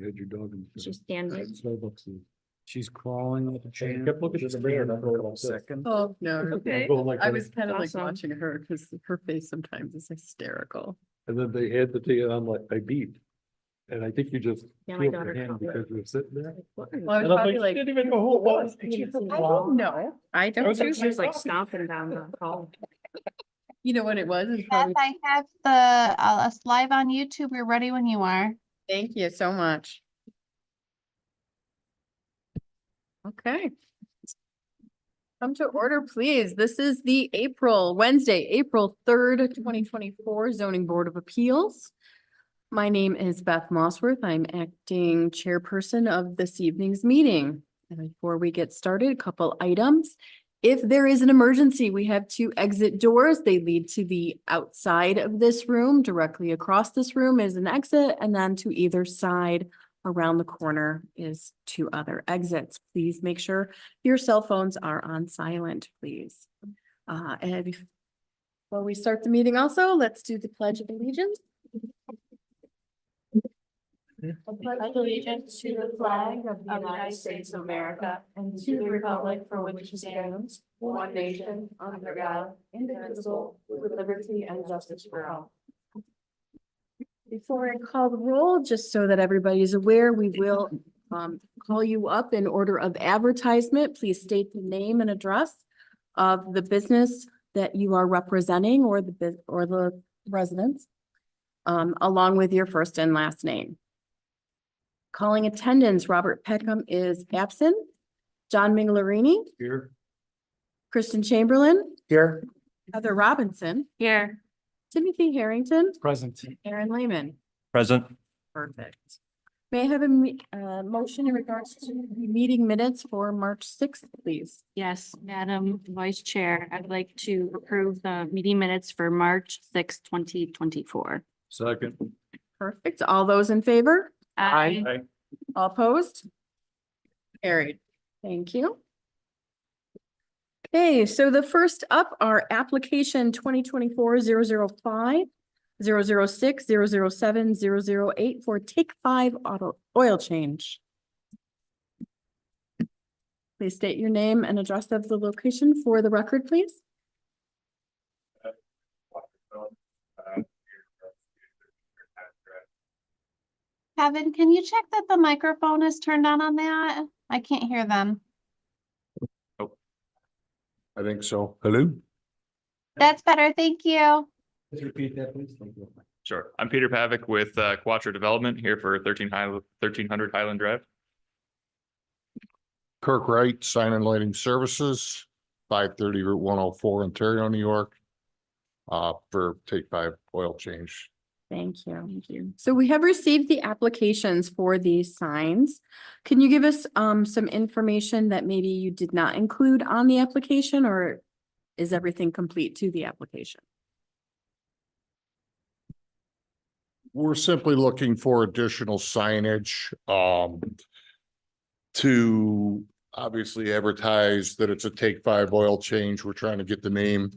You had your dog in. She's standing. Starbucks. She's crawling at the chain. Kept looking at the bear for a second. Oh, no. Okay. I was kind of like Awesome. watching her because her face sometimes is hysterical. And then they had the thing, and I'm like, I beat. And I think you just Yeah, my peeled daughter your hand called. because we were sitting there. Well, And I was I'm probably like, like, didn't even know who it was. I don't know. I don't was know. like, She was like stomping down the hall. You know what it was? It's Beth, probably- I have us live on YouTube. We're ready when you are. Thank you so much. Okay. Come to order, please. This is the Wednesday, April 3rd, 2024 Zoning Board of Appeals. My name is Beth Mossworth. I'm acting chairperson of this evening's meeting. And before we get started, a couple items. If there is an emergency, we have 2 exit doors. They lead to the outside of this room. Directly across this room is an exit, and then to either side around the corner is 2 other exits. Please make sure your cell phones are on silent, please. And before we start the meeting also, let's do the Pledge of Allegiance. I pledge allegiance to the flag of the United States of America and to the republic for which it stands, one nation, under God, indivisible, with liberty and justice for all. Before I call the roll, just so that everybody is aware, we will call you up in order of advertisement. Please state the name and address of the business that you are representing or the residents, along with your first and last name. Calling attendance, Robert Peckham is absent. John Minglarini, Here. Kristen Chamberlain, Here. Heather Robinson, Here. Timothy Harrington, Present. Aaron Lehman. Present. Perfect. May I have a motion in regards to the meeting minutes for March 6th, please? Yes, Madam Vice Chair, I'd like to approve the meeting minutes for March 6th, 2024. Second. Perfect. All those in favor? Aye. All opposed? Carried. Thank you. Okay, so the first up are application 2024-005, 006, 007, 008 for Take 5 auto oil change. Please state your name and address of the location for the record, please. Kevin, can you check that the microphone is turned on that? I can't hear them. I think so. Hello? That's better. Thank you. Let's repeat that, please. Thank you. Sure. I'm Peter Pavick with Quattro Development here for 1300 Highland Drive. Kirk Wright, Sign and Lighting Services, 530 Route 104, Ontario, New York. For Take 5 oil change. Thank you. Thank you. So we have received the applications for these signs. Can you give us some information that maybe you did not include on the application, or is everything complete to the application? We're simply looking for additional signage to obviously advertise that it's a Take 5 oil change. We're trying to get the name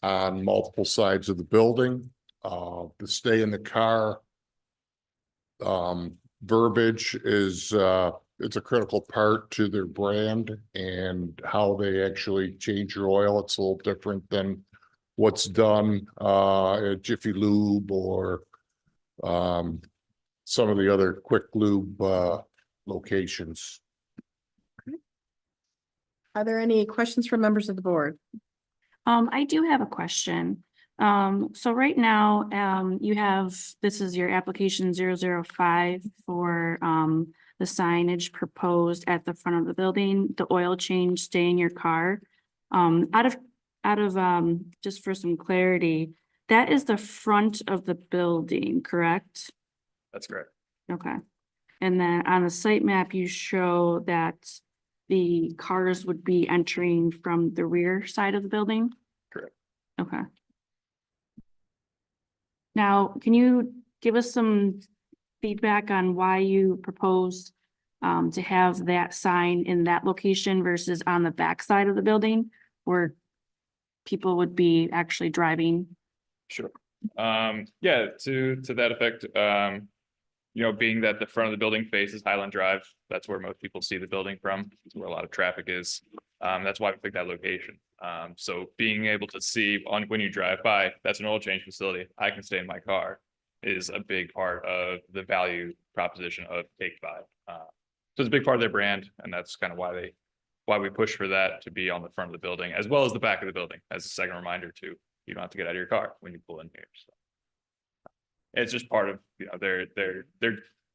on multiple sides of the building. The stay in the car verbiage is it's a critical part to their brand and how they actually change your oil. It's a little different than what's done at Jiffy Lube or some of the other quick lube locations. Are there any questions from members of the board? I do have a question. So right now, you have, this is your application 005 for the signage proposed at the front of the building, the oil change, stay in your car. Out of just for some clarity, that is the front of the building, correct? That's correct. Okay. And then on the site map, you show that the cars would be entering from the rear side of the building? Correct. Okay. Now, can you give us some feedback on why you proposed to have that sign in that location versus on the back side of the building where people would be actually driving? Sure. Yeah, to that effect, being that the front of the building faces Highland Drive, that's where most people see the building from, it's where a lot of traffic is. That's why we picked that location. So being able to see when you drive by, that's an oil change facility, I can stay in my car, is a big part of the value proposition of Take 5. So it's a big part of their brand, and that's kind of why we push for that to be on the front of the building as well as the back of the building, as a second reminder too. You don't have to get out of your car when you pull in here. So it's just part of, their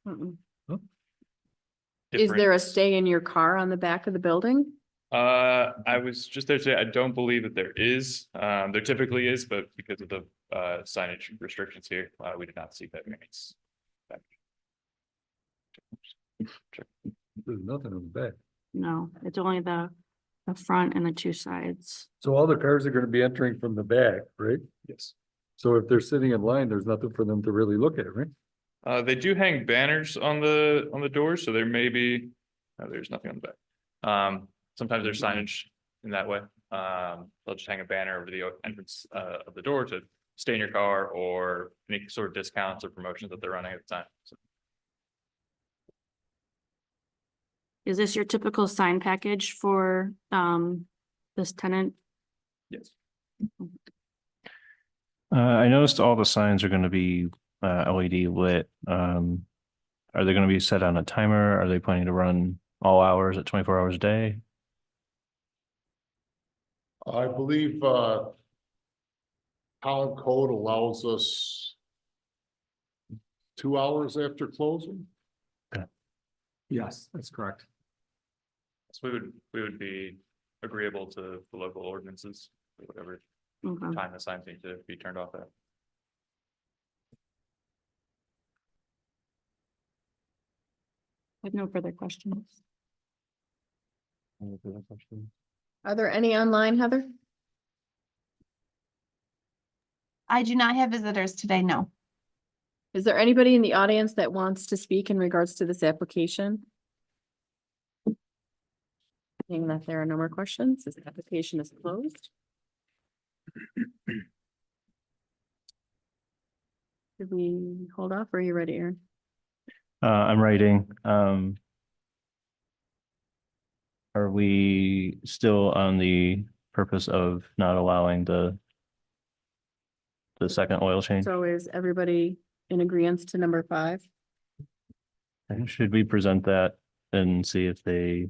Mm-mm. Is different- there a stay in your car on the back of the building? I was just there today. I don't believe that there is. There typically is, but because of the signage restrictions here, we did not see that variance. There's nothing in the back. No, it's only the front and the two sides. So all the cars are gonna be entering from the back, right? Yes. So if they're sitting in line, there's nothing for them to really look at, right? They do hang banners on the doors, so there may be, no, there's nothing on the back. Sometimes there's signage in that way. They'll just hang a banner over the entrance of the door to stay in your car, or any sort of discounts or promotions that they're running at the time. So, Is this your typical sign package for this tenant? yes. I noticed all the signs are gonna be LED lit. Are they gonna be set on a timer? Are they planning to run all hours at 24 hours a day? I believe, town code allows us 2 hours after closing. Yes, that's correct. So we would be agreeable to the local ordinances, or whatever Okay. time the signs need to be turned off at. I have no further questions. Are there any online, Heather? I do not have visitors today, no. Is there anybody in the audience that wants to speak in regards to this application? Seeing that there are no more questions, this application is closed. Did we hold off, or are you ready, Aaron? I'm writing. Are we still on the purpose of not allowing the second oil change? So is everybody in agreement to number 5? And should we present that and see if they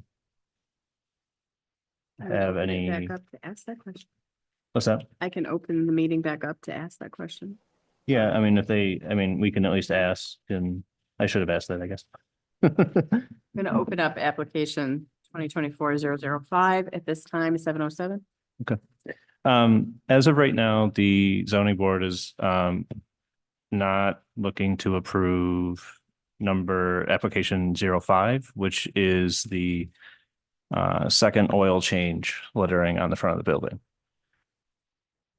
have Open it any, Back up to ask that question. what's that? I can open the meeting back up to ask that question. Yeah, I mean, we can at least ask, and I should have asked that, I guess. I'm gonna open up application 2024-005 at this time, 7:07. As of right now, the zoning board is not looking to approve application 05, which is the second oil change lettering on the front of the building.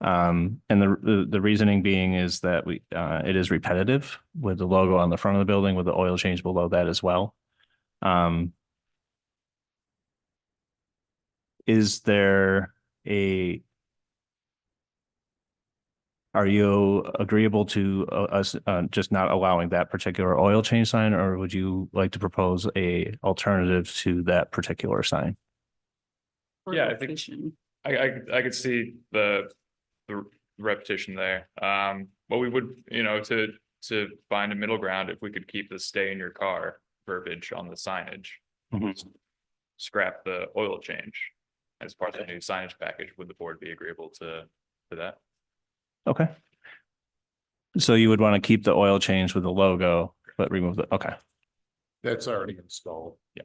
And the reasoning being is that it is repetitive with the logo on the front of the building with the oil change below that as well. Is there are you agreeable to us just not allowing that particular oil change sign, or would you like to propose a alternative to that particular sign? Yeah, I think I could see the repetition there. But we would, to find a middle ground, if we could keep the stay in your car verbiage on the signage. Scrap the oil change as part of the new signage package. Would the board be agreeable to that? Okay. So you would want to keep the oil change with the logo, but remove okay. That's already installed. Yeah.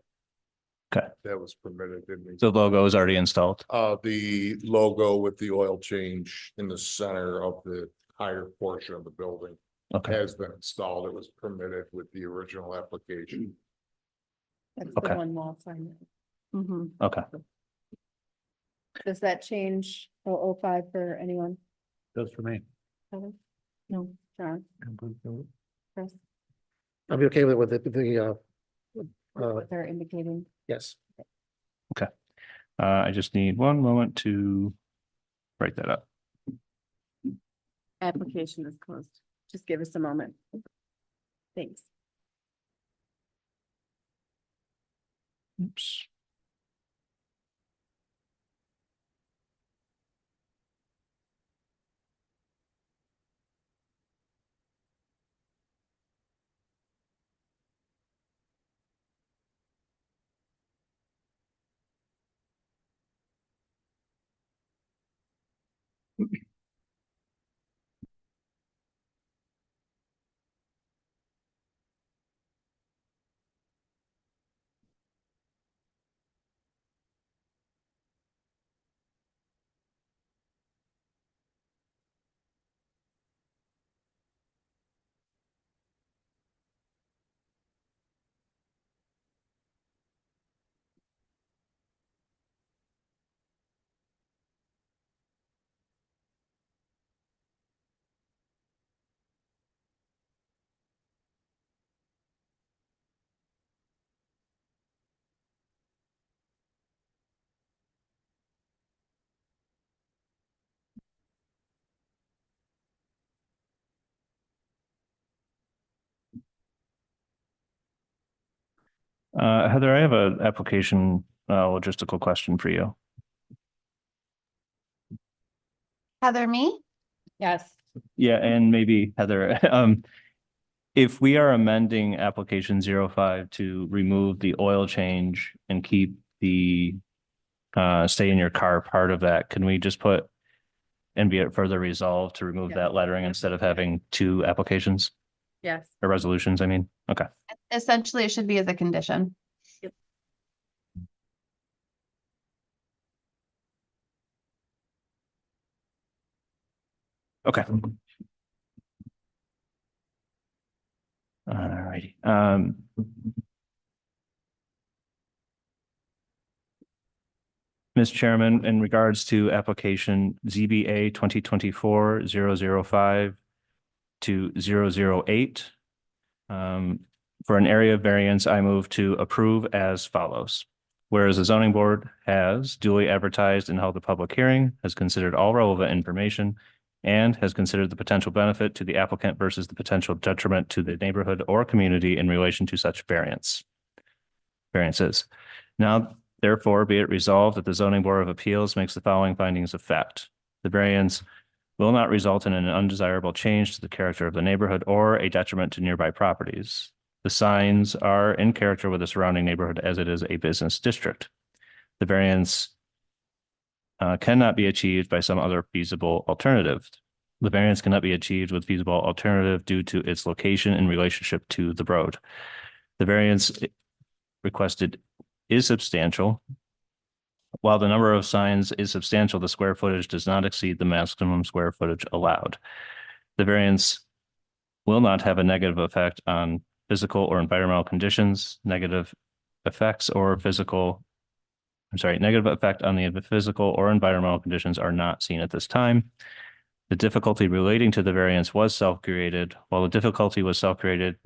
Okay. That was permitted, didn't we? The logo is already installed. The logo with the oil change in the center of the higher portion of the building Okay. has been installed. It was permitted with the original application. That's Okay. the one wall sign. Mhm. Okay. Does that change 005 for anyone? Does for me. Heather? No. John? Chris? I'll be okay with it, What they're indicating? yes. I just need one moment to write that up. Application is closed. Just give us a moment. Thanks. Oops. Heather, I have an application logistical question for you. Heather, me? Yes. Yeah, and maybe Heather, if we are amending application 05 to remove the oil change and keep the stay in your car part of that, can we just put and be it further resolved to remove Yeah. that lettering instead of having two applications Yes. or resolutions? I mean, okay. Essentially, it should be as a condition. Okay. All righty. Ms. Chairman, in regards to application ZBA 2024-005 to 008, for an area variance, I move to approve as follows. Whereas the zoning board has duly advertised and held a public hearing, has considered all relevant information, and has considered the potential benefit to the applicant versus the potential detriment to the neighborhood or community in relation to such variances. Now, therefore, be it resolved that the zoning board of appeals makes the following findings of fact. The variance will not result in an undesirable change to the character of the neighborhood or a detriment to nearby properties. The signs are in character with the surrounding neighborhood as it is a business district. The variance cannot be achieved by some other feasible alternative. The variance cannot be achieved with feasible alternative due to its location in relationship to the road. The variance requested is substantial. While the number of signs is substantial, the square footage does not exceed the maximum square footage allowed. The variance will not have a negative effect on physical or environmental conditions, negative effect on the physical or environmental conditions are not seen at this time. The difficulty relating to the variance was self-created. While the difficulty was self-created,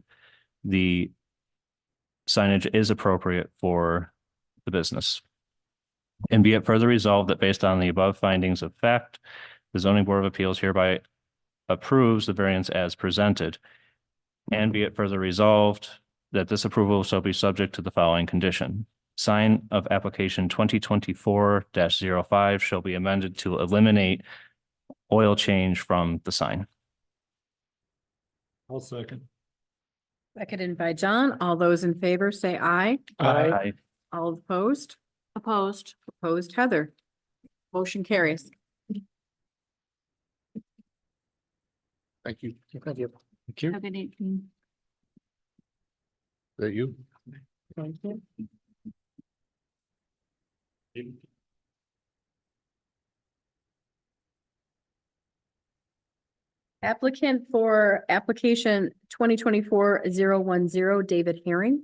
the signage is appropriate for the business. And be it further resolved that based on the above findings of fact, the zoning board of appeals hereby approves the variance as presented. And be it further resolved that this approval shall be subject to the following condition. Sign of application 2024-05 shall be amended to eliminate oil change from the sign. I'll second. Seconded by John. All those in favor say aye. Aye. All opposed? Opposed. Opposed, Heather. Motion carries. Thank you. Thank you. Thank you. Have a good evening. That you? Thank you. Applicant for application 2024-010, David Herring.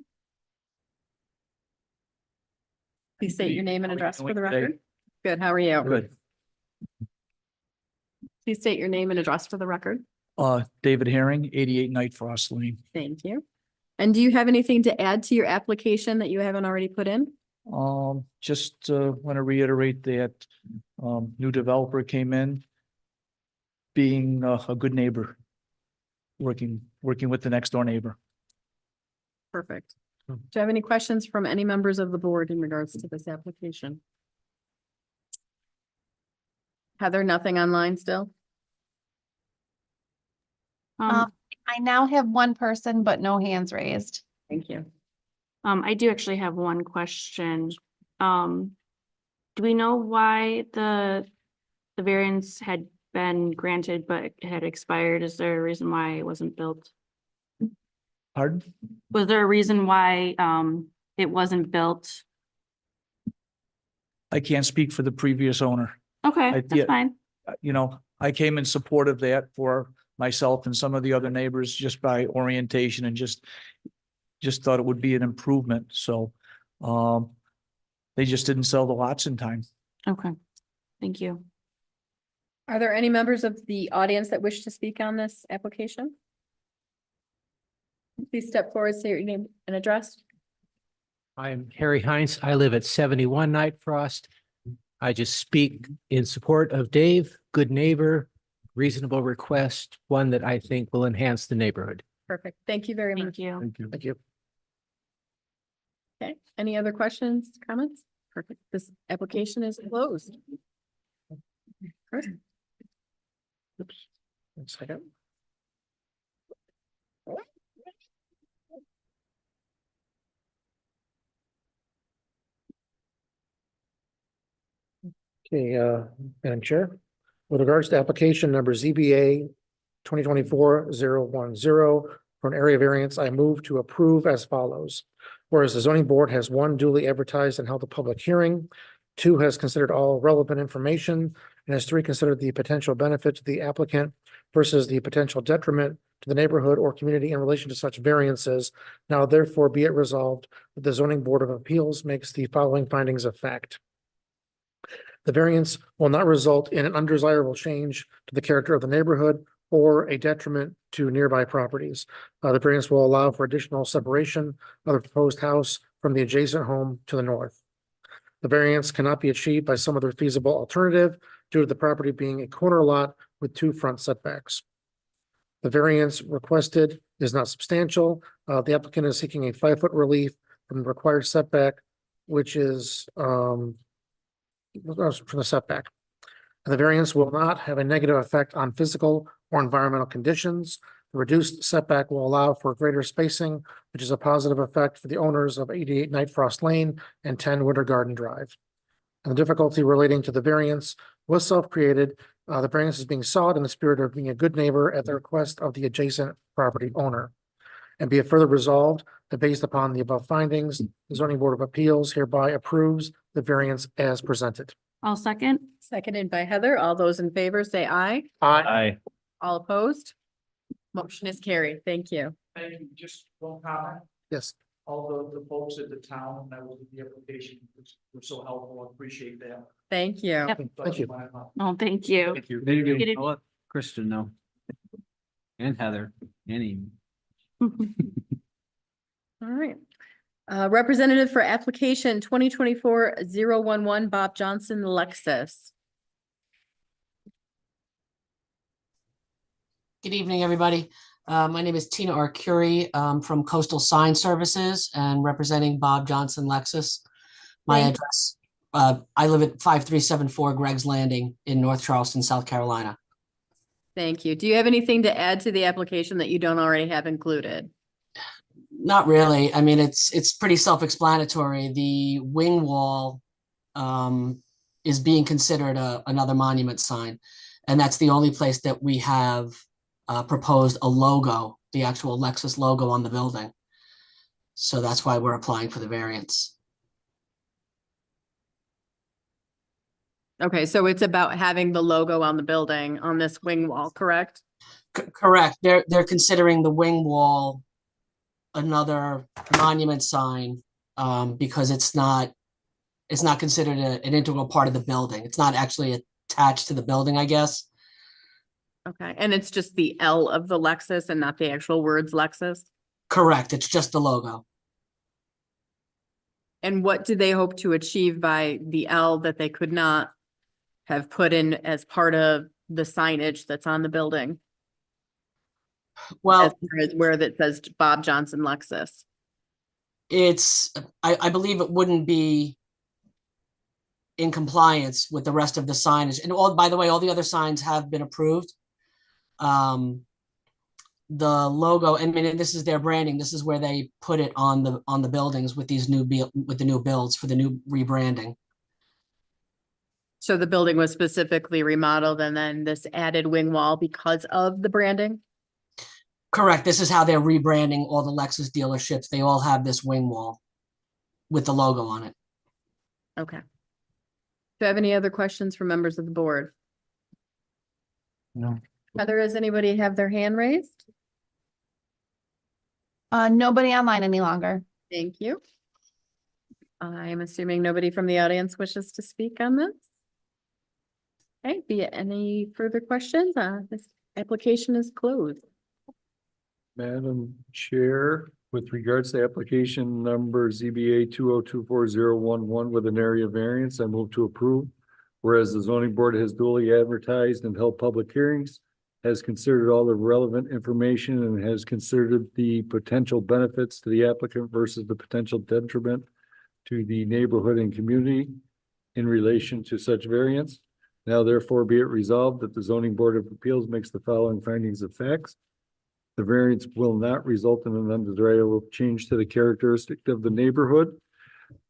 Please state your name and address for the record. Good, how are you? Good. Please state your name and address for the record. David Herring, 88 Night Frost Lane. Thank you. And do you have anything to add to your application that you haven't already put in? Just want to reiterate that new developer came in being a good neighbor, working with the next door neighbor. Perfect. Do you have any questions from any members of the board in regards to this application? Heather, nothing online still? Um, I now have one person, but no hands raised. Thank you. I do actually have one question. Do we know why the variance had been granted but it had expired? Is there a reason why it wasn't built? Pardon? Was there a reason why it wasn't built? I can't speak for the previous owner. Okay, yeah. that's fine. You know, I came in support of that for myself and some of the other neighbors just by orientation and just thought it would be an improvement. So they just didn't sell the lots in time. Okay, thank you. Are there any members of the audience that wish to speak on this application? Please step forward, say your name and address. I'm Harry Heinz. I live at 71 Night Frost. I just speak in support of Dave, good neighbor, reasonable request, one that I think will enhance the neighborhood. Perfect. Thank you very much. Thank you. Thank you. Thank you. Okay, any other questions, comments? Perfect. This application is closed. Chris? Oops. 1 second. Okay, Madam Chair, with regards to application number ZBA 2024-010 for an area variance, I move to approve as follows. Whereas the zoning board has 1, duly advertised and held a public hearing, 2, has considered all relevant information, and has 3, considered the potential benefit to the applicant versus the potential detriment to the neighborhood or community in relation to such variances. Now therefore be it resolved that the zoning board of appeals makes the following findings of fact. The variance will not result in an undesirable change to the character of the neighborhood or a detriment to nearby properties. The variance will allow for additional separation of the proposed house from the adjacent home to the north. The variance cannot be achieved by some other feasible alternative due to the property being a corner lot with 2 front setbacks. The variance requested is not substantial. The applicant is seeking a 5-foot relief from the required setback, which is from the setback. The variance will not have a negative effect on physical or environmental conditions. The reduced setback will allow for greater spacing, which is a positive effect for the owners of 88 Night Frost Lane and 10 Winter Garden Drive. And the difficulty relating to the variance was self-created. The variance is being sought in the spirit of being a good neighbor at the request of the adjacent property owner. And be it further resolved that based upon the above findings, the zoning board of appeals hereby approves the variance as presented. I'll second. Seconded by Heather. All those in favor say aye. Aye. All opposed? Motion is carried. Thank you. Thank you. Just one comment. Yes. All the folks at the town that was in the application were so helpful. I appreciate that. Thank you. Yep. Thank you. Oh, thank you. Thank you. Get it- I'll let Kristen know. And Heather, and Amy. All right. Representative for application 2024-011, Bob Johnson, Lexus. Good evening, everybody. My name is Tina Arcuri from Coastal Sign Services and representing Bob Johnson Lexus. My Thank- address, I live at 5374 Greg's Landing in North Charleston, South Carolina. Thank you. Do you have anything to add to the application that you don't already have included? Not really. I mean, it's pretty self-explanatory. The wing wall is being considered another monument sign. And that's the only place that we have proposed a logo, the actual Lexus logo on the building. So that's why we're applying for the variance. Okay, so it's about having the logo on the building on this wing wall, correct? Correct. They're considering the wing wall another monument sign because it's not considered an integral part of the building. It's not actually attached to the building, I guess. Okay, and it's just the L of the Lexus and not the actual words Lexus? Correct. It's just the logo. And what do they hope to achieve by the L that they could not have put in as part of the signage that's on the building? Well, As far as where that says Bob Johnson Lexus. I believe it wouldn't be in compliance with the rest of the signage. And by the way, all the other signs have been approved. The logo, I mean, this is their branding. This is where they put it on the buildings with these with the new builds for the new rebranding. So the building was specifically remodeled and then this added wing wall because of the branding? Correct. This is how they're rebranding all the Lexus dealerships. They all have this wing wall with the logo on it. Okay. Do I have any other questions from members of the board? No. Heather, does anybody have their hand raised? Nobody online any longer. Thank you. I'm assuming nobody from the audience wishes to speak on this. Okay, be it any further questions? This application is closed. Madam Chair, with regards to application number ZBA 2024011 with an area variance, I move to approve. Whereas the zoning board has duly advertised and held public hearings, has considered all the relevant information and has considered the potential benefits to the applicant versus the potential detriment to the neighborhood and community in relation to such variance. Now therefore be it resolved that the zoning board of appeals makes the following findings of facts. The variance will not result in an undesirable change to the characteristic of the neighborhood.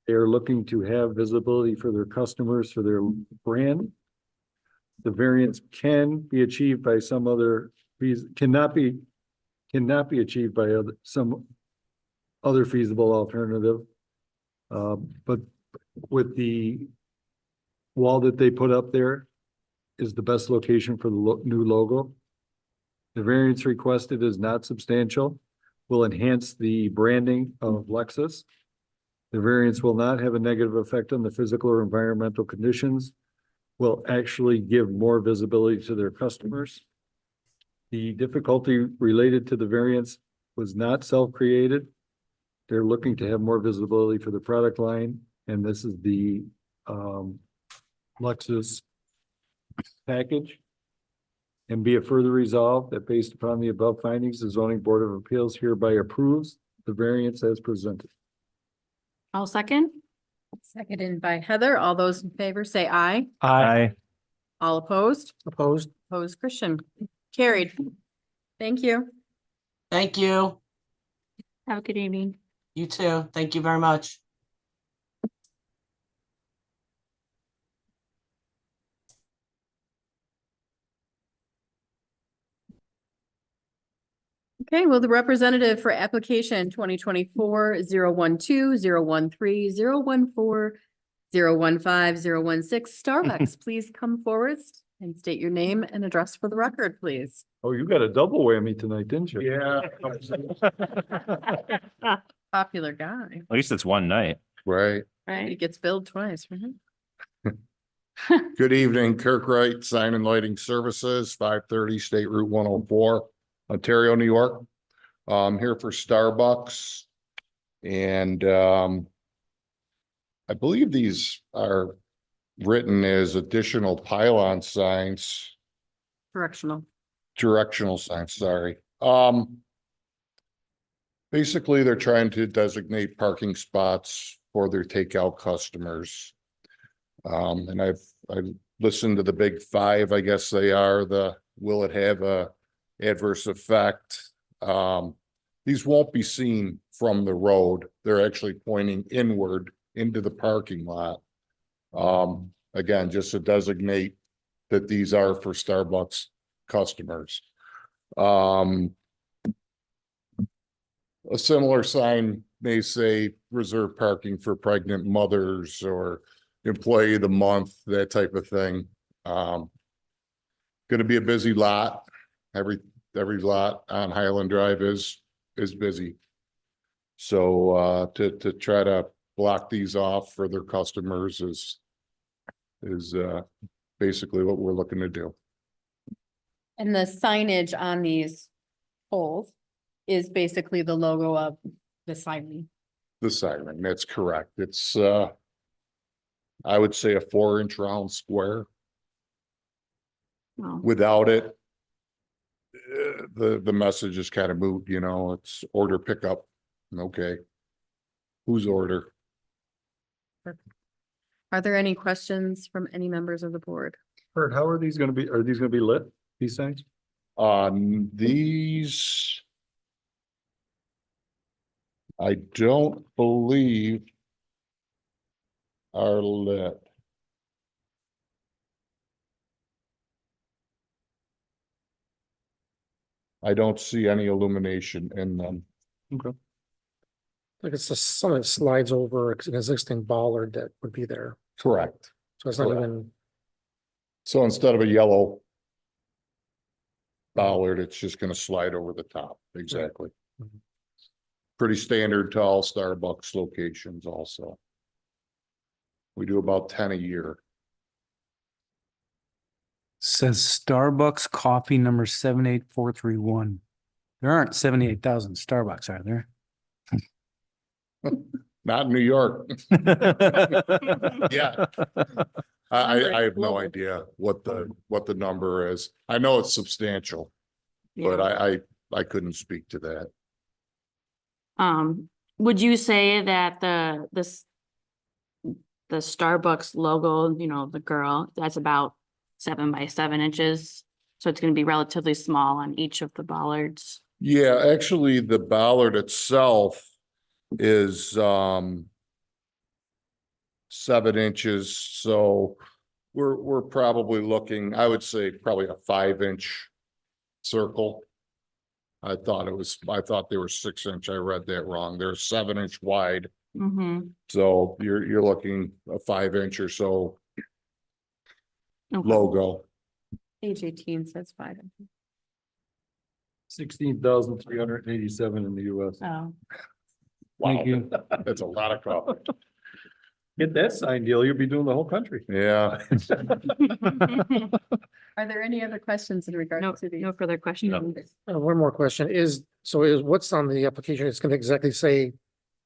They are looking to have visibility for their customers, for their brand. The variance can be achieved by some other cannot be achieved by some other feasible alternative. But with the wall that they put up there is the best location for the new logo. The variance requested is not substantial, will enhance the branding of Lexus. The variance will not have a negative effect on the physical or environmental conditions, will actually give more visibility to their customers. The difficulty related to the variance was not self-created. They're looking to have more visibility for the product line, and this is the Lexus package. And be it further resolved that based upon the above findings, the zoning board of appeals hereby approves the variance as presented. I'll second. Seconded by Heather. All those in favor say aye. Aye. All opposed? Opposed? Opposed, Christian. Carried. Thank you. Thank you. Have a good evening. You too. Thank you very much. Okay, will the representative for application 2024-012-013-014-015-016 Starbucks, please come forward and state your name and address for the record, please. Oh, you got a double whammy tonight, didn't you? Yeah. Popular guy. At least it's one night. Right. He Right. gets billed twice. Mhm. Good evening, Kirk Wright, Sign and Lighting Services, 530 State Route 104, Ontario, New York. I'm here for Starbucks. And I believe these are written as additional pylon signs, Directional. directional signs, sorry. Basically, they're trying to designate parking spots for their takeout customers. And I've listened to the big five, I guess they are will it have a adverse effect? These won't be seen from the road. They're actually pointing inward into the parking lot. Again, just to designate that these are for Starbucks customers. A similar sign may say reserve parking for pregnant mothers or employee of the month, that type of thing. Going to be a busy lot. Every lot on Highland Drive is busy. So to try to block these off for their customers is basically what we're looking to do. And the signage on these poles is basically the logo of the siren. The siren, that's correct. It's I would say a 4-inch round square. Well, Without it, the message is kind of moot, it's order pickup. Okay. Whose order? Are there any questions from any members of the board? Kurt, how are these gonna be, are these gonna be lit, these things? These. I don't believe. Are lit. I don't see any illumination in them. Okay. Like it's just something that slides over an existing bollard that would be there. Correct. So it's not Correct. even, So instead of a yellow bollard, it's just gonna slide over the top. Exactly. Mhm. Pretty standard to all Starbucks locations also. We do about 10 a year. Says Starbucks coffee number 78431. There aren't 78,000 Starbucks, are there? Not in New York. Yeah. I have no idea what the number is. I know it's substantial, but Yeah. I couldn't speak to that. Would you say that the Starbucks logo, you know, the girl, that's about 7 by 7 inches? So it's gonna be relatively small on each of the bollards. Yeah, actually, the bollard itself is 7 inches, so we're probably looking, I would say probably a 5-inch circle. I thought they were 6-inch. I read that wrong. They're 7-inch wide. Mm-hmm. So you're looking a 5-inch or so Okay. logo. Page 18 says 5. 16,387 in the US. Oh, Wow, Thank you. that's a lot of coffee. Get that sign deal, you'll be doing the whole country. Yeah, Are there any other questions in regards no, to these? no further questions. one more question is what's on the application? It's gonna exactly say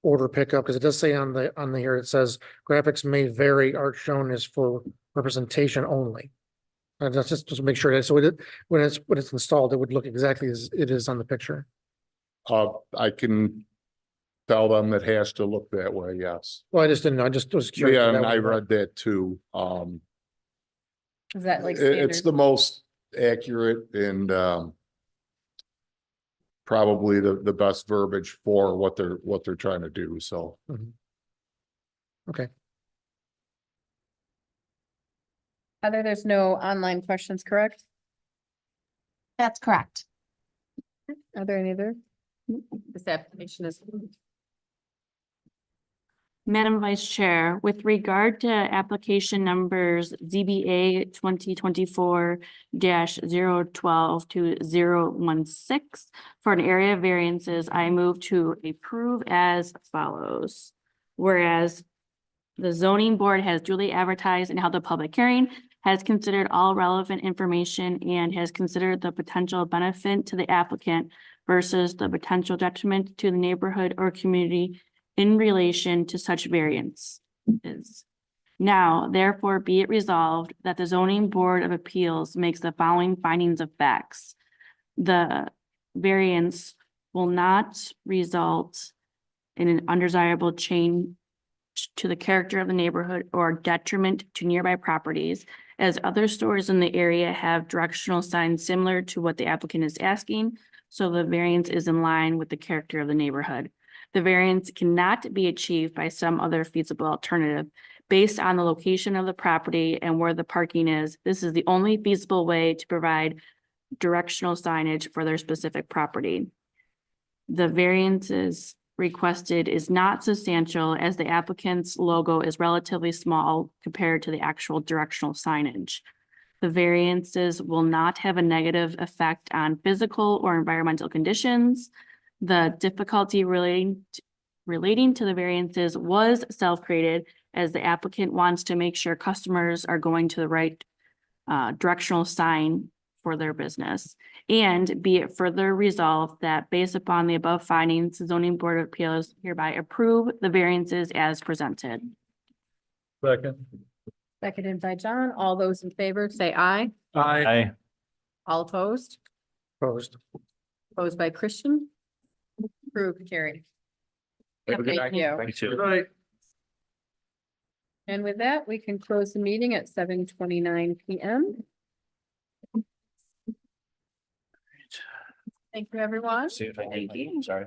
order pickup, because it does say on the here, it says graphics may vary, art shown is for representation only. And that's just to make sure that, so when it's installed, it would look exactly as it is on the picture. I can tell them it has to look that way, yes. Well, I just didn't know, I just was curious. Yeah, if and that I was- read that too. Is that like It's the standard? most accurate and probably the best verbiage for what they're trying to do, so. Mhm. Okay, Heather, there's no online questions, correct? That's correct. Are there any other? This application is. Madam Vice Chair, with regard to application numbers ZBA 2024-012 to 016 for an area of variances, I move to approve as follows. Whereas the zoning board has duly advertised and held a public hearing, has considered all relevant information, and has considered the potential benefit to the applicant versus the potential detriment to the neighborhood or community in relation to such variance is. Now, therefore, be it resolved that the zoning board of appeals makes the following findings of facts. The variance will not result in an undesirable change to the character of the neighborhood or detriment to nearby properties, as other stores in the area have directional signs similar to what the applicant is asking, so the variance is in line with the character of the neighborhood. The variance cannot be achieved by some other feasible alternative. Based on the location of the property and where the parking is, this is the only feasible way to provide directional signage for their specific property. The variances requested is not substantial, as the applicant's logo is relatively small compared to the actual directional signage. The variances will not have a negative effect on physical or environmental conditions. The difficulty relating to the variances was self-created, as the applicant wants to make sure customers are going to the right directional sign for their business. And be it further resolved that based upon the above findings, the zoning board of appeals hereby approve the variances as presented. Second. Seconded by John. All those in favor say aye. Aye. All opposed? opposed. Opposed by Christian? Approved, carried. Have a good Thank night. you. Thank you. Good night. And with that, we can close the meeting at 7:29 PM. Thank you, everyone. See if I Thank can, you. sorry.